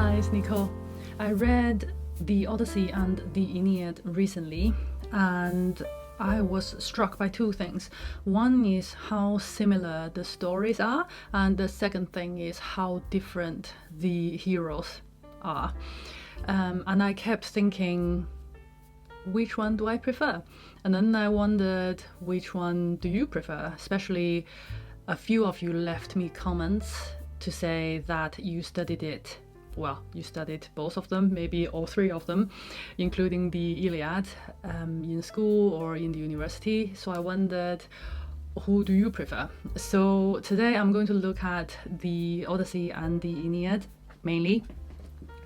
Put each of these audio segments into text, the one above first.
Hi, it's Nicole. I read the Odyssey and the Aeneid recently, and I was struck by two things. One is how similar the stories are, and the second thing is how different the heroes are. And I kept thinking, which one do I prefer? And then I wondered, which one do you prefer? Especially a few of you left me comments to say that you studied it. Well, you studied both of them, maybe all three of them, including the Iliad, in school or in the university. So I wondered, who do you prefer? So today I'm going to look at the Odyssey and the Aeneid mainly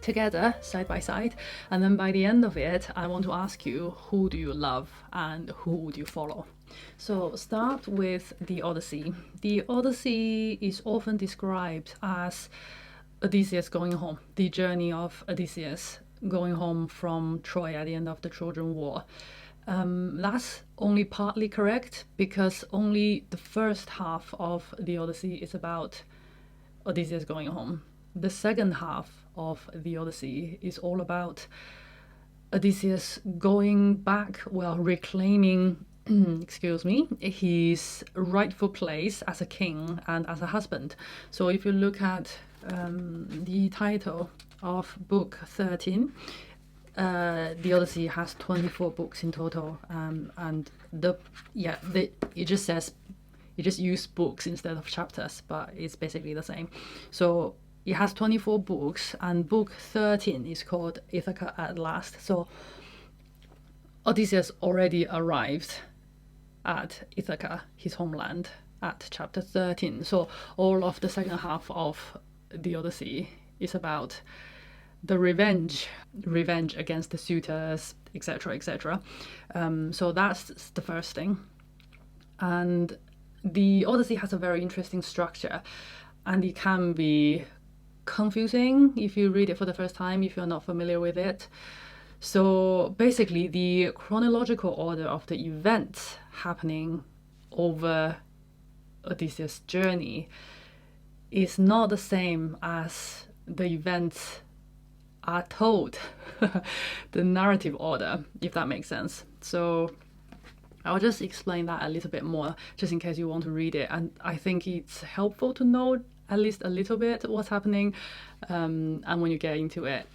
together, side by side, and then by the end of it I want to ask you, who do you love and who would you follow? So start with the Odyssey. The Odyssey is often described as Odysseus going home, the journey of Odysseus going home from Troy at the end of the Trojan War. That's only partly correct, because only the first half of the Odyssey is about Odysseus going home. The second half of the Odyssey is all about Odysseus going back, reclaiming his rightful place as a king and as a husband. So if you look at the title of book 13, the Odyssey has 24 books in total, and it just use books instead of chapters, but it's basically the same. So it has 24 books, and book 13 is called Ithaca at Last. So Odysseus already arrived at Ithaca, his homeland, at chapter 13. So all of the second half of the Odyssey is about the revenge against the suitors, etc., etc. So that's the first thing. And the Odyssey has a very interesting structure, and it can be confusing if you read it for the first time, if you're not familiar with it. So basically, the chronological order of the events happening over Odysseus' journey is not the same as the events are told, the narrative order, if that makes sense. So I'll just explain that a little bit more, just in case you want to read it. And I think it's helpful to know at least a little bit what's happening. And when you get into it,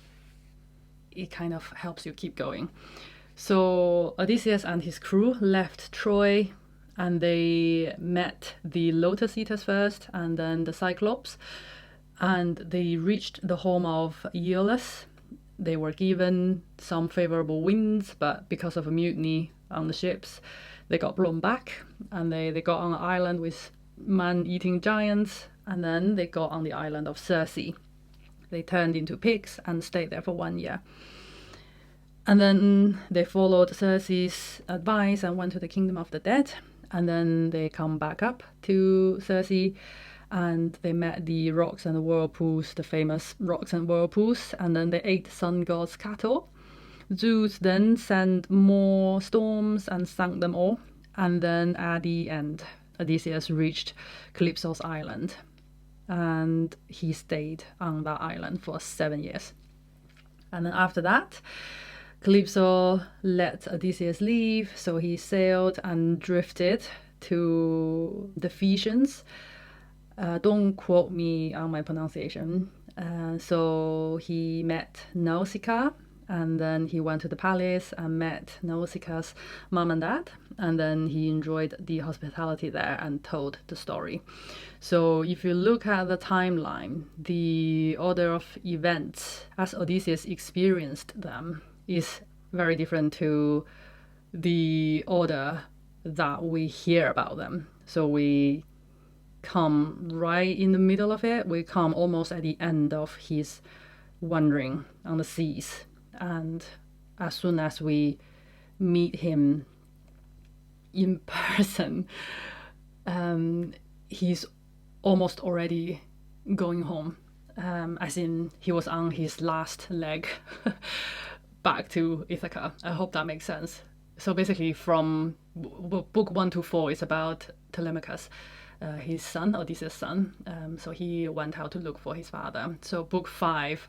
it kind of helps you keep going. So Odysseus and his crew left Troy, and they met the Lotus Eaters first, and then the Cyclops, and they reached the home of Aeolus. They were given some favorable winds, but because of a mutiny on the ships, they got blown back, and they got on an island with man-eating giants, and then they got on the island of Circe. They turned into pigs and stayed there for 1 year. And then they followed Circe's advice and went to the kingdom of the dead. And then they come back up to Circe, and they met the rocks and the whirlpools, the famous rocks and whirlpools, and then they ate the sun god's cattle. Zeus then sent more storms and sank them all. And then at the end, Odysseus reached Calypso's island, and he stayed on that island for 7 years. And then after that, Calypso let Odysseus leave, so he sailed and drifted to the Phaeacians. Don't quote me on my pronunciation. So he met Nausicaa, and then he went to the palace and met Nausicaa's mom and dad, and then he enjoyed the hospitality there and told the story. So if you look at the timeline, the order of events as Odysseus experienced them is very different to the order that we hear about them. So we come right in the middle of it. We come almost at the end of his wandering on the seas. And as soon as we meet him in person, he's almost already going home. As in, he was on his last leg back to Ithaca. I hope that makes sense. So basically, from book 1 to 4 is about Telemachus, his son, Odysseus' son. So he went out to look for his father. So book 5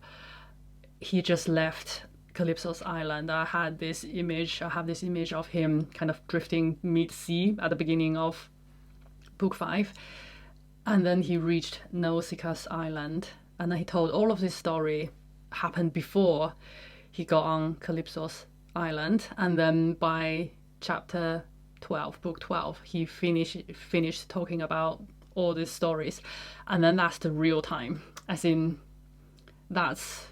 he just left Calypso's island. I have this image of him kind of drifting mid-sea at the beginning of book 5. And then he reached Nausicaa's island. And then he told all of this story happened before he got on Calypso's island. And then by chapter 12, book 12, he finished talking about all these stories. And then that's the real time. As in, that's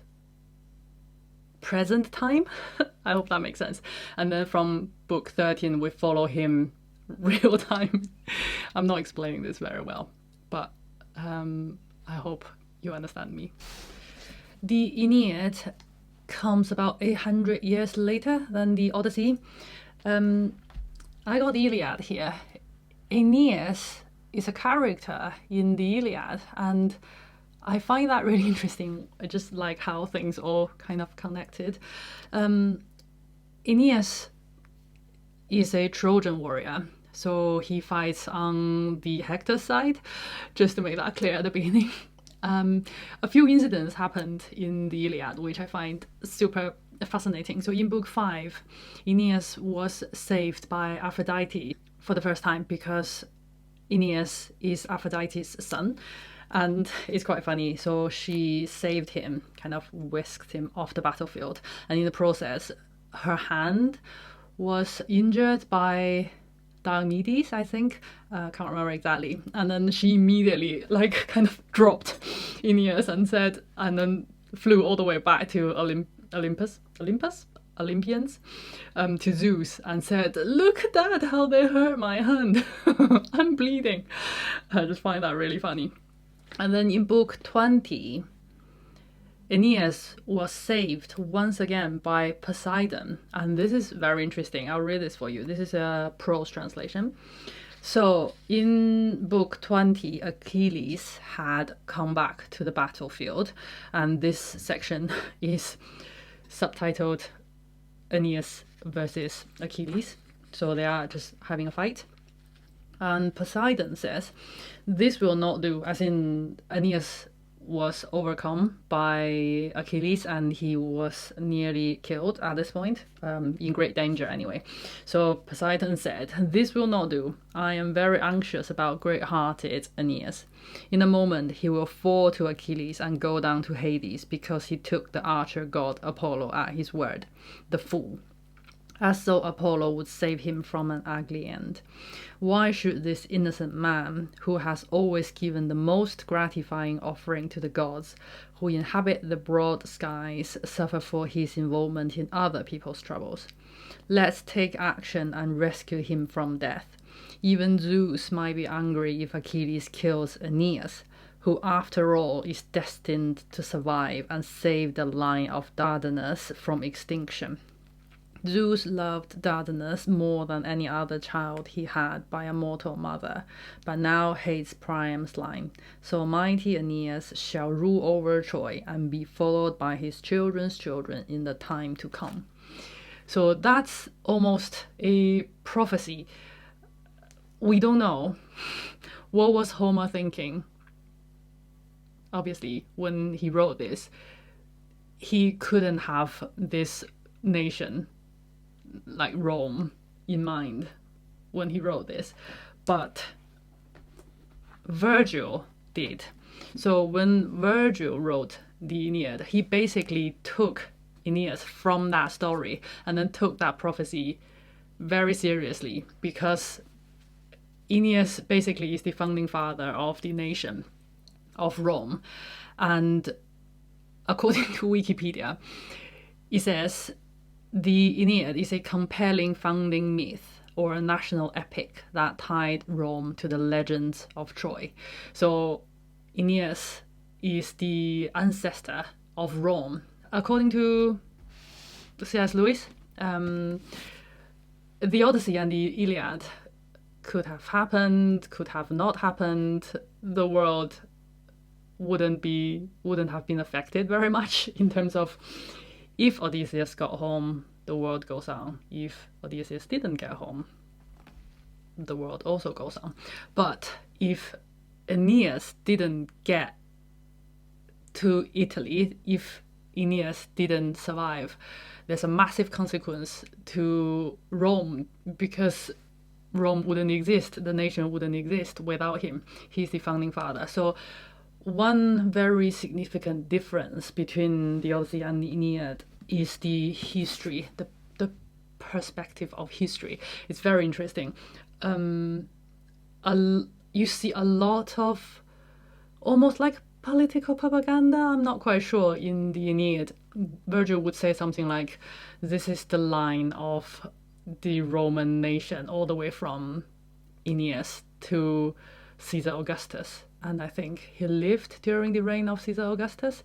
present time. I hope that makes sense. And then from book 13 we follow him real time. I'm not explaining this very well, but I hope you understand me. The Aeneid comes about 800 years later than the Odyssey. I got the Iliad here. Aeneas is a character in the Iliad, and I find that really interesting. I just like how things all kind of connected. Aeneas is a Trojan warrior, so he fights on the Hector side, just to make that clear at the beginning. A few incidents happened in the Iliad, which I find super fascinating. So in book 5, Aeneas was saved by Aphrodite for the first time, because Aeneas is Aphrodite's son. And it's quite funny. So she saved him, kind of whisked him off the battlefield. And in the process, her hand was injured by Diomedes, I think. Can't remember exactly. And then she immediately kind of dropped Aeneas and then flew all the way back to Olympians, to Zeus, and said, "Look at that, how they hurt my hand. I'm bleeding." I just find that really funny. And then in book 20, Aeneas was saved once again by Poseidon. And this is very interesting. I'll read this for you. This is a prose translation. So in book 20, Achilles had come back to the battlefield. And this section is subtitled Aeneas versus Achilles. So they are just having a fight. And Poseidon says, "This will not do," as in Aeneas was overcome by Achilles and he was nearly killed at this point, in great danger anyway. So Poseidon said, "This will not do. I am very anxious about great-hearted Aeneas. In a moment he will fall to Achilles and go down to Hades, because he took the archer god Apollo at his word, the fool. As though Apollo would save him from an ugly end. Why should this innocent man, who has always given the most gratifying offering to the gods, who inhabit the broad skies, suffer for his involvement in other people's troubles? Let's take action and rescue him from death. Even Zeus might be angry if Achilles kills Aeneas, who after all is destined to survive and save the line of Dardanus from extinction. Zeus loved Dardanus more than any other child he had by a mortal mother, but now hates Priam's line. So mighty Aeneas shall rule over Troy and be followed by his children's children in the time to come." So that's almost a prophecy. We don't know. What was Homer thinking? Obviously, when he wrote this, he couldn't have this nation like Rome in mind when he wrote this, but Virgil did. So when Virgil wrote the Aeneid, he basically took Aeneas from that story and then took that prophecy very seriously, because Aeneas basically is the founding father of the nation of Rome. And according to Wikipedia, it says the Aeneid is a compelling founding myth or a national epic that tied Rome to the legends of Troy. So Aeneas is the ancestor of Rome. According to C.S. Lewis, the Odyssey and the Iliad could have happened, could have not happened. The world wouldn't have been affected very much in terms of, if Odysseus got home, the world goes on. If Odysseus didn't get home, the world also goes on. But if Aeneas didn't get to Italy, if Aeneas didn't survive, there's a massive consequence to Rome, because Rome wouldn't exist, the nation wouldn't exist without him. He's the founding father. So one very significant difference between the Odyssey and the Aeneid is the history, the perspective of history. It's very interesting. You see a lot of almost like political propaganda. I'm not quite sure. In the Aeneid, Virgil would say something like, this is the line of the Roman nation all the way from Aeneas to Caesar Augustus. And I think he lived during the reign of Caesar Augustus.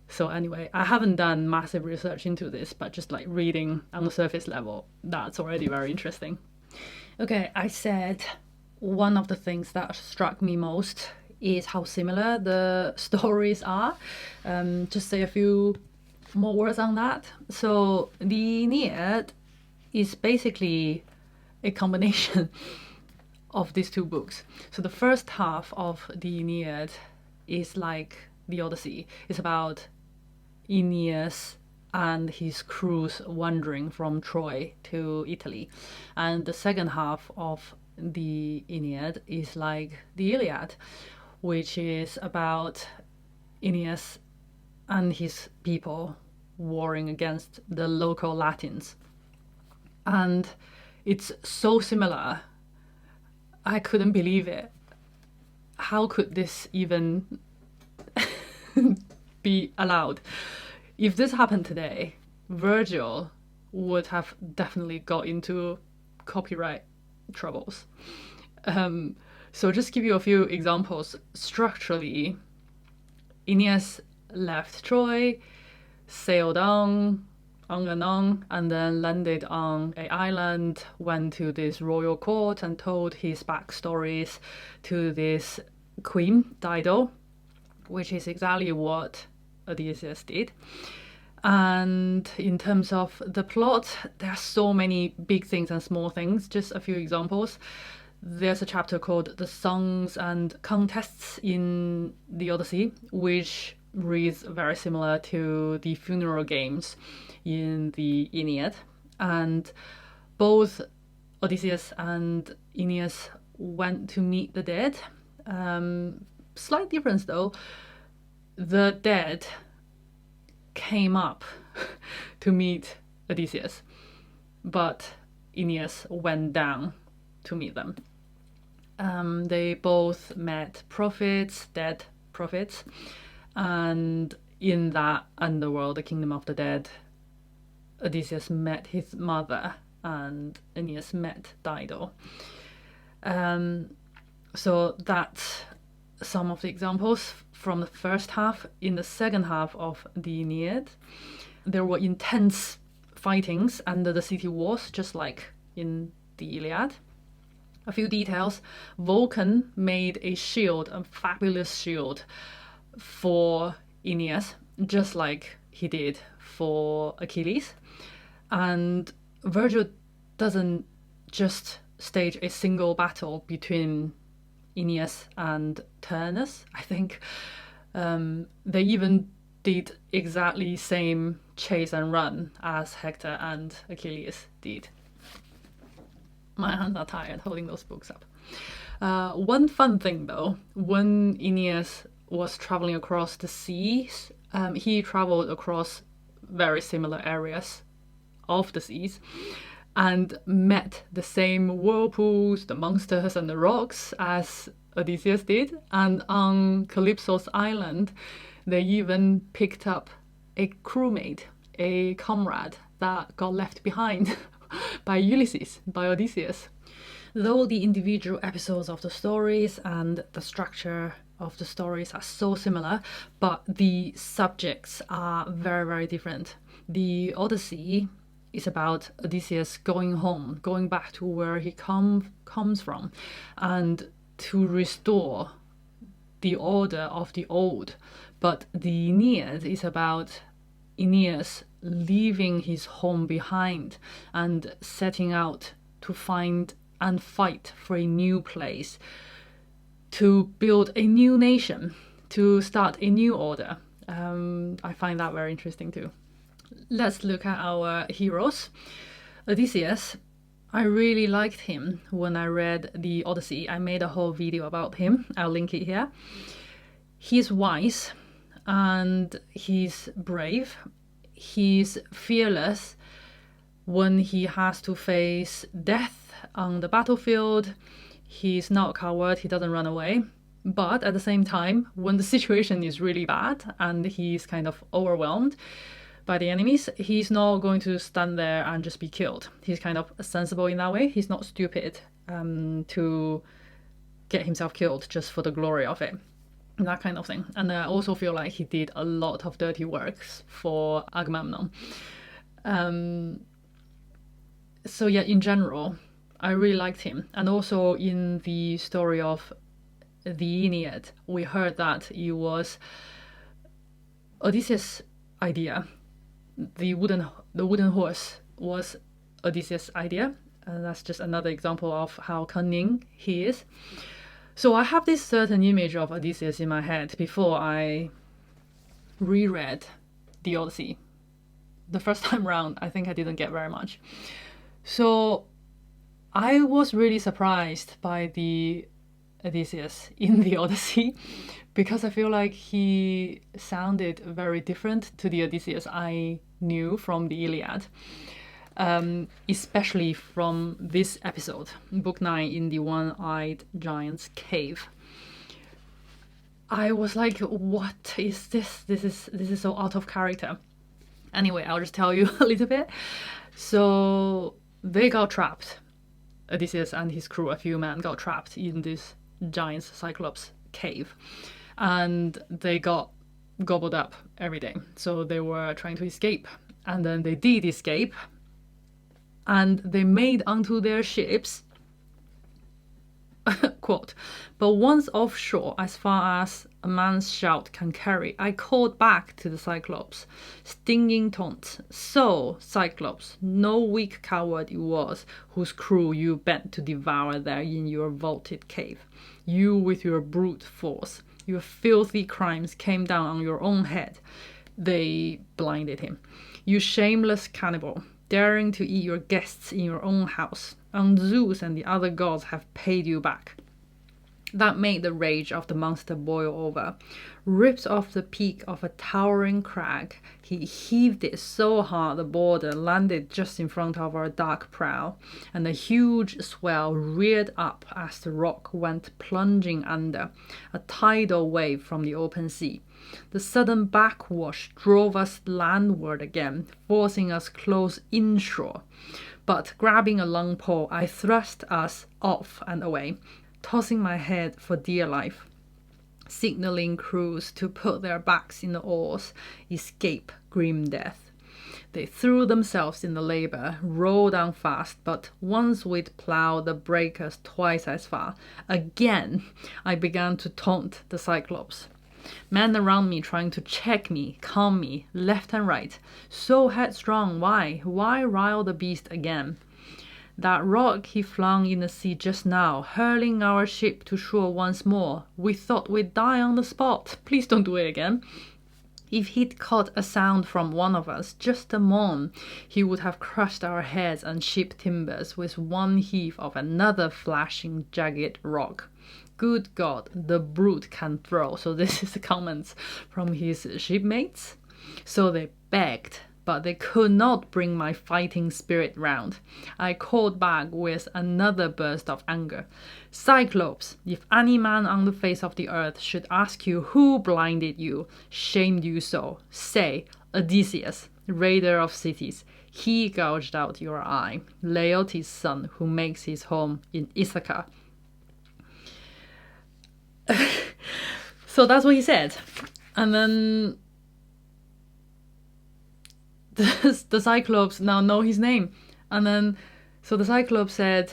So anyway, I haven't done massive research into this, but just like reading on the surface level, that's already very interesting. Okay, I said one of the things that struck me most is how similar the stories are. Just say a few more words on that. So the Aeneid is basically a combination of these two books. So the first half of the Aeneid is like the Odyssey. It's about Aeneas and his crews wandering from Troy to Italy. And the second half of the Aeneid is like the Iliad, which is about Aeneas and his people warring against the local Latins. And it's so similar. I couldn't believe it. How could this even be allowed? If this happened today, Virgil would have definitely got into copyright troubles. So just give you a few examples. Structurally, Aeneas left Troy, sailed on and on, and then landed on an island, went to this royal court and told his backstories to this queen, Dido, which is exactly what Odysseus did. And in terms of the plot, there are so many big things and small things. Just a few examples. There's a chapter called The Songs and Contests in the Odyssey, which reads very similar to the funeral games in the Aeneid. And both Odysseus and Aeneas went to meet the dead. Slight difference though. The dead came up to meet Odysseus, but Aeneas went down to meet them. They both met prophets, dead prophets, and in that underworld, the kingdom of the dead, Odysseus met his mother and Aeneas met Dido. So that's some of the examples from the first half. In the second half of the Aeneid, there were intense fightings under the city walls, just like in the Iliad. A few details. Vulcan made a shield, a fabulous shield for Aeneas, just like he did for Achilles. And Virgil doesn't just stage a single battle between Aeneas and Turnus, I think. They even did exactly same chase and run as Hector and Achilles did. My hands are tired holding those books up. One fun thing though, when Aeneas was traveling across the seas, he traveled across very similar areas of the seas and met the same whirlpools, the monsters and the rocks as Odysseus did. And on Calypso's island, they even picked up a crewmate, a comrade that got left behind by Ulysses, by Odysseus. Though the individual episodes of the stories and the structure of the stories are so similar, but the subjects are very, very different. The Odyssey is about Odysseus going home, going back to where he comes from, and to restore the order of the old. But the Aeneid is about Aeneas leaving his home behind and setting out to find and fight for a new place, to build a new nation, to start a new order. I find that very interesting too. Let's look at our heroes. Odysseus. I really liked him when I read the Odyssey. I made a whole video about him. I'll link it here. He's wise and he's brave. He's fearless when he has to face death on the battlefield. He's not a coward, he doesn't run away. But at the same time, when the situation is really bad and he's kind of overwhelmed by the enemies, he's not going to stand there and just be killed. He's kind of sensible in that way. He's not stupid to get himself killed just for the glory of it. That kind of thing. And I also feel like he did a lot of dirty works for Agamemnon. So yeah, in general, I really liked him. And also in the story of the Aeneid, we heard that it was Odysseus' idea. The wooden horse was Odysseus' idea. And that's just another example of how cunning he is. So I have this certain image of Odysseus in my head before I reread the Odyssey. The first time round, I think I didn't get very much. So I was really surprised by the Odysseus in the Odyssey because I feel like he sounded very different to the Odysseus I knew from the Iliad. Especially from this episode, Book 9, in the one-eyed giant's cave. I was like, what is this? This is so out of character. Anyway, I'll just tell you a little bit. So they got trapped. Odysseus and his crew, a few men, got trapped in this giant's Cyclops cave. And they got gobbled up every day. So they were trying to escape. And then they did escape. And they made onto their ships, quote, but once offshore, as far as a man's shout can carry, I called back to the Cyclops, stinging taunts. So, Cyclops, no weak coward you was, whose crew you bent to devour there in your vaulted cave. You with your brute force, your filthy crimes came down on your own head. They blinded him. You shameless cannibal, daring to eat your guests in your own house, and Zeus and the other gods have paid you back. That made the rage of the monster boil over. Ripped off the peak of a towering crag, he heaved it so hard the boulder landed just in front of our dark prow, and a huge swell reared up as the rock went plunging under, a tidal wave from the open sea. The sudden backwash drove us landward again, forcing us close inshore. But grabbing a long pole, I thrust us off and away, tossing my head for dear life, signaling crews to put their backs in the oars, escape grim death. They threw themselves in the labor, rolled down fast, but once we'd ploughed the breakers twice as far, again I began to taunt the Cyclops. Men around me trying to check me, calm me, left and right. So headstrong, why? Why rile the beast again? That rock he flung in the sea just now, hurling our ship to shore once more. We thought we'd die on the spot. Please don't do it again. If he'd caught a sound from one of us, just a moan, he would have crushed our heads and ship timbers with one heave of another flashing, jagged rock. Good God, the brute can throw. So this is the comments from his shipmates. So they begged, but they could not bring my fighting spirit round. I called back with another burst of anger. Cyclops, if any man on the face of the earth should ask you who blinded you, shamed you so, say, Odysseus, raider of cities. He gouged out your eye, Laertes' son, who makes his home in Ithaca. So that's what he said. And then the Cyclops now know his name. And then, so the Cyclops said,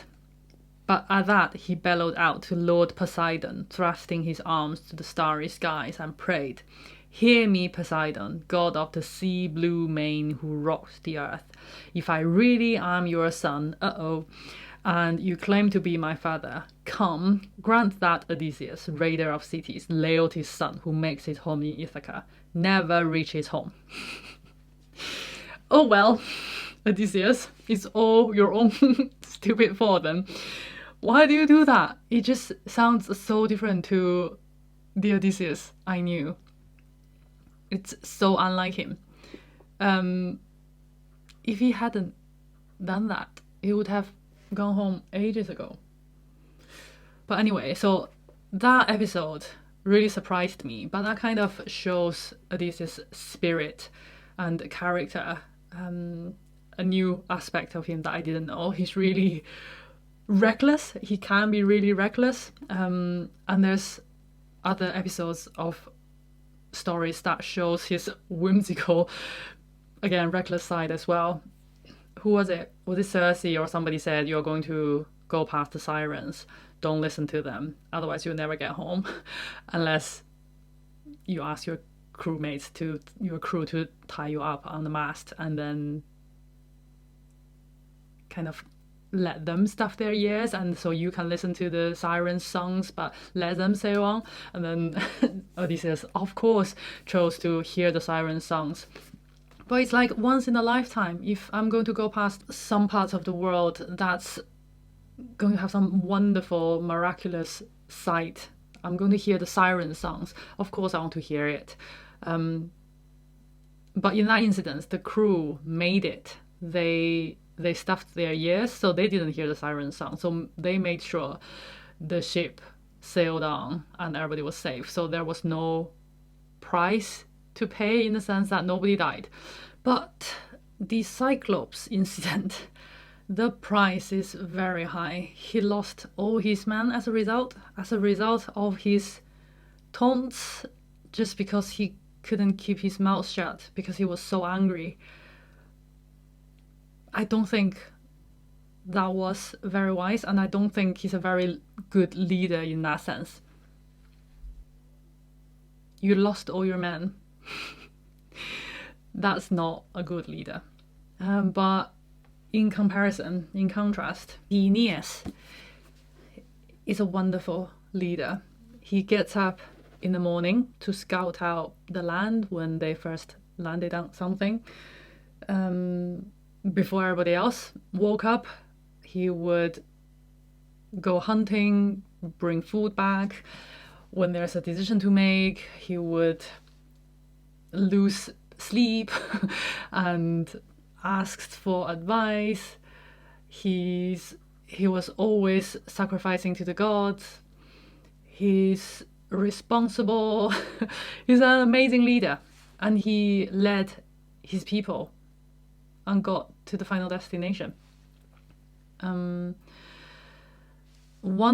but at that he bellowed out to Lord Poseidon, thrusting his arms to the starry skies, and prayed, hear me, Poseidon, god of the sea blue mane who rocks the earth. If I really am your son, and you claim to be my father, come, grant that Odysseus, raider of cities, Laertes' son, who makes his home in Ithaca, never reaches home. Oh well, Odysseus, it's all your own stupid fault then. Why do you do that? It just sounds so different to the Odysseus I knew. It's so unlike him. If he hadn't done that, he would have gone home ages ago. But anyway, so that episode really surprised me, but that kind of shows Odysseus' spirit and character, a new aspect of him that I didn't know. He's really reckless. He can be really reckless. And there's other episodes of stories that shows his whimsical, again, reckless side as well. Who was it? Was it Circe or somebody said, you're going to go past the sirens, don't listen to them, otherwise you'll never get home, unless you ask your crewmates your crew to tie you up on the mast and then kind of let them stuff their ears, and so you can listen to the sirens' songs but let them sail on. And then Odysseus, of course, chose to hear the sirens' songs. But it's like once in a lifetime. If I'm going to go past some parts of the world that's going to have some wonderful, miraculous sight, I'm going to hear the siren songs. Of course I want to hear it. But in that incident, the crew made it. They stuffed their ears, so they didn't hear the siren song. So they made sure the ship sailed on and everybody was safe. So there was no price to pay, in the sense that nobody died. But the Cyclops incident, the price is very high. He lost all his men as a result of his taunts, just because he couldn't keep his mouth shut because he was so angry. I don't think that was very wise, and I don't think he's a very good leader in that sense. You lost all your men. That's not a good leader. But in contrast, Aeneas is a wonderful leader. He gets up in the morning to scout out the land when they first landed on something. Before everybody else woke up, he would go hunting, bring food back. When there's a decision to make, he would lose sleep and asked for advice. He was always sacrificing to the gods. He's responsible. He's an amazing leader, and he led his people and got to the final destination. One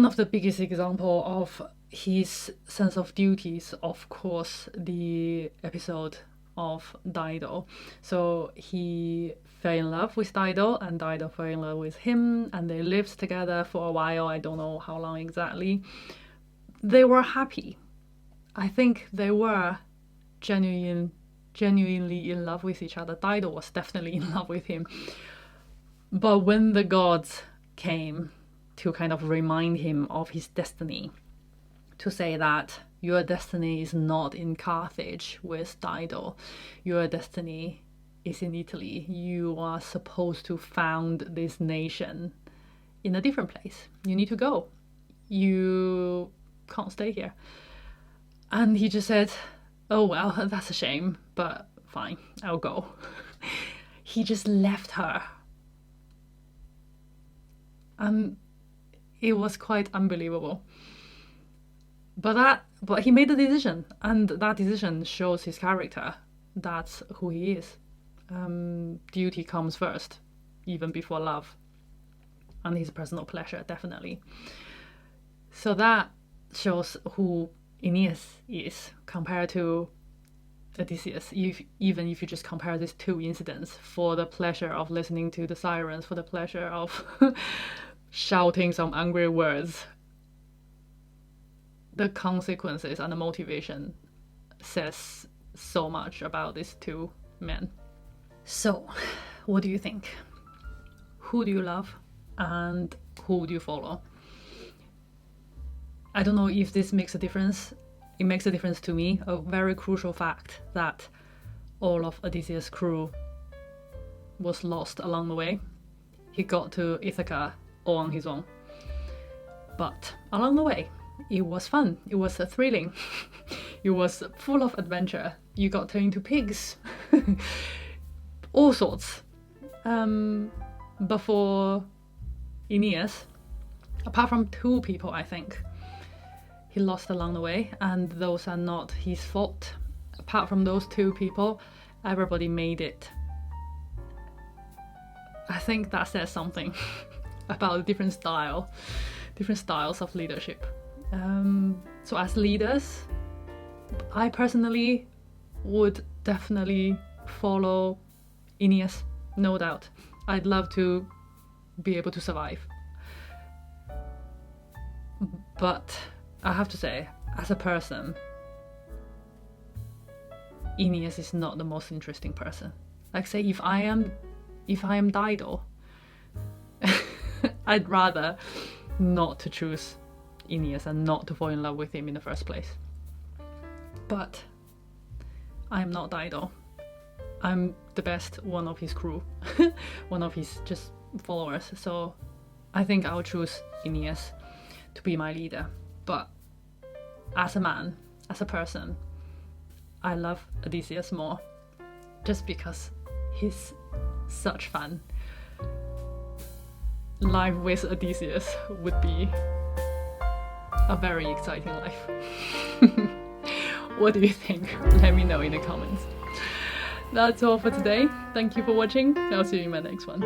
of the biggest example of his sense of duty is, of course, the episode of Dido. So he fell in love with Dido, and Dido fell in love with him, and they lived together for a while. I don't know how long exactly. They were happy. I think they were genuinely in love with each other. Dido was definitely in love with him. But when the gods came to kind of remind him of his destiny, to say that your destiny is not in Carthage with Dido, your destiny is in Italy. You are supposed to found this nation in a different place. You need to go. You can't stay here. And he just said, oh well, that's a shame, but fine, I'll go. He just left her. And it was quite unbelievable. But he made a decision, and that decision shows his character. That's who he is. Duty comes first, even before love. And his personal pleasure, definitely. So that shows who Aeneas is compared to Odysseus. Even if you just compare these two incidents, for the pleasure of listening to the sirens, for the pleasure of shouting some angry words, the consequences and the motivation says so much about these two men. So, what do you think? Who do you love and who do you follow? I don't know if this makes a difference it makes a difference to me, a very crucial fact, that all of Odysseus' crew was lost along the way. He got to Ithaca all on his own. But along the way, it was fun, it was thrilling, it was full of adventure. You got turned into pigs, all sorts. Before Aeneas, apart from 2 people, I think, he lost along the way, and those are not his fault. Apart from those 2 people, everybody made it. I think that says something about different styles of leadership. So as leaders, I personally would definitely follow Aeneas, no doubt. I'd love to be able to survive. But I have to say, as a person, Aeneas is not the most interesting person. Like, say, if I am Dido, I'd rather not to choose Aeneas and not to fall in love with him in the first place. But I am not Dido. I'm the best one of his crew, one of his just followers. So I think I'll choose Aeneas to be my leader. But as a man, as a person, I love Odysseus more, just because he's such fun. Life with Odysseus would be a very exciting life. What do you think? Let me know in the comments. That's all for today. Thank you for watching. I'll see you in my next one.